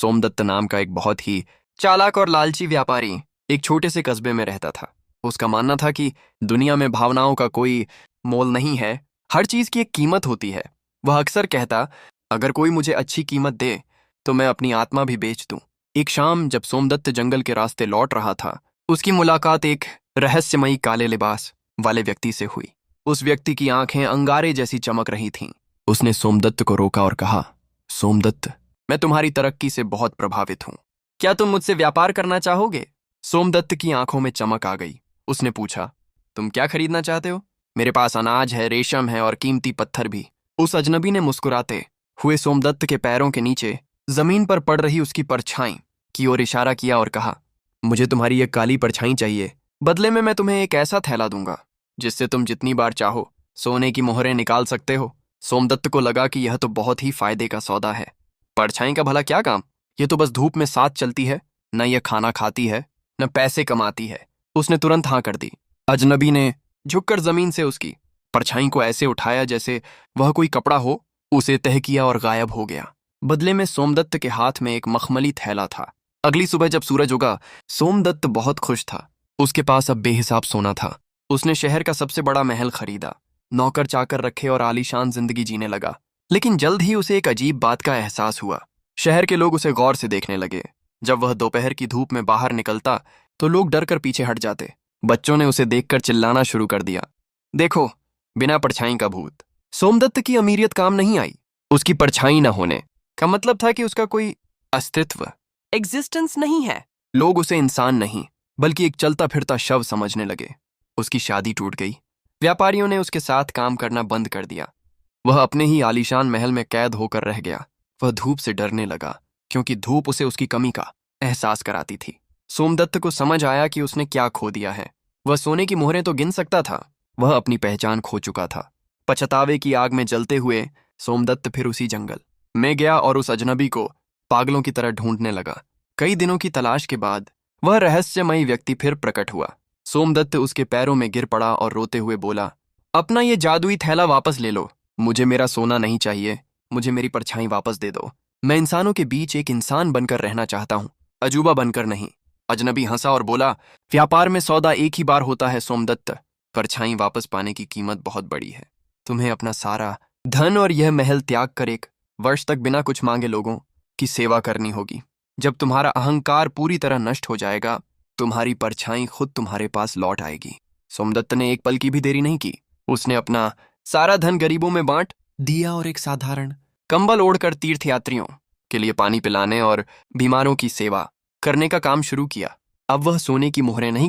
सोमदत्त नाम का एक बहुत ही चालाक और लालची व्यापारी एक छोटे से कस्बे में रहता था। उसका मानना था कि दुनिया में भावनाओं का कोई मोल नहीं है, हर चीज की एक कीमत होती है। वह अक्सर कहता, अगर कोई मुझे अच्छी कीमत दे तो मैं अपनी आत्मा भी बेच दूं। एक शाम जब सोमदत्त जंगल के रास्ते लौट रहा था, उसकी मुलाकात एक रहस्यमयी काले लिबास वाले व्यक्ति से हुई। उस व्यक्ति की आंखें अंगारे जैसी चमक रही थीं। उसने सोमदत्त को रोका और कहा, सोमदत्त, मैं तुम्हारी तरक्की से बहुत प्रभावित हूं। क्या तुम मुझसे व्यापार करना चाहोगे? सोमदत्त की आंखों में चमक आ गई। उसने पूछा, तुम क्या खरीदना चाहते हो? मेरे पास अनाज है, रेशम है और कीमती पत्थर भी। उस अजनबी ने मुस्कुराते हुए सोमदत्त के पैरों के नीचे जमीन पर पड़ रही उसकी परछाई की ओर इशारा किया और कहा, मुझे तुम्हारी एक काली परछाई चाहिए। बदले में मैं तुम्हें एक ऐसा थैला दूंगा जिससे तुम जितनी बार चाहो सोने की मोहरें निकाल सकते हो। सोमदत्त को लगा कि यह तो बहुत ही फायदे का सौदा है। परछाई का भला क्या काम? ये तो बस धूप में साथ चलती है, न यह खाना खाती है, न पैसे कमाती है। उसने तुरंत हाँ कर दी। अजनबी ने झुककर जमीन से उसकी परछाई को ऐसे उठाया जैसे वह कोई कपड़ा हो, उसे तह किया और गायब हो गया। बदले में सोमदत्त के हाथ में एक मखमली थैला था। अगली सुबह जब सूरज उगा, सोमदत्त बहुत खुश था। उसके पास अब बेहिसाब सोना था। उसने शहर का सबसे बड़ा महल खरीदा, नौकर चाकर रखे और आलीशान जिंदगी जीने लगा। लेकिन जल्द ही उसे एक अजीब बात का एहसास हुआ। शहर के लोग उसे गौर से देखने लगे। जब वह दोपहर की धूप में बाहर निकलता तो लोग डर कर पीछे हट जाते। बच्चों ने उसे देखकर चिल्लाना शुरू कर दिया, देखो, बिना परछाई का भूत। सोमदत्त की अमीरियत काम नहीं आई। उसकी परछाई न होने का मतलब था कि उसका कोई अस्तित्व, एग्जिस्टेंस नहीं है। लोग उसे इंसान नहीं बल्कि एक चलता फिरता शव समझने लगे। उसकी शादी टूट गई। व्यापारियों ने उसके साथ काम करना बंद कर दिया। वह अपने ही आलीशान महल में कैद होकर रह गया। वह धूप से डरने लगा क्योंकि धूप उसे उसकी कमी का एहसास कराती थी। सोमदत्त को समझ आया कि उसने क्या खो दिया है। वह सोने की मोहरें तो गिन सकता था, वह अपनी पहचान खो चुका था। पछतावे की आग में जलते हुए सोमदत्त फिर उसी जंगल में गया और उस अजनबी को पागलों की तरह ढूंढने लगा। कई दिनों की तलाश के बाद वह रहस्यमयी व्यक्ति फिर प्रकट हुआ। सोमदत्त उसके पैरों में गिर पड़ा और रोते हुए बोला, अपना ये जादुई थैला वापस ले लो। मुझे मेरा सोना नहीं चाहिए, मुझे मेरी परछाई वापस दे दो। मैं इंसानों के बीच एक इंसान बनकर रहना चाहता हूँ, अजूबा बनकर नहीं। अजनबी हंसा और बोला, व्यापार में सौदा एक ही बार होता है सोमदत्त। परछाई वापस पाने की कीमत बहुत बड़ी है। तुम्हें अपना सारा धन और यह महल त्याग कर 1 वर्ष तक बिना कुछ मांगे लोगों की सेवा करनी होगी। जब तुम्हारा अहंकार पूरी तरह नष्ट हो जाएगा, तुम्हारी परछाई खुद तुम्हारे पास लौट आएगी। सोमदत्त ने एक पल की भी देरी नहीं की। उसने अपना सारा धन गरीबों में बांट दिया और एक साधारण कंबल ओढ़कर तीर्थयात्रियों के लिए पानी पिलाने और बीमारों की सेवा करने का काम शुरू किया। अब वह सोने की मोहरें नहीं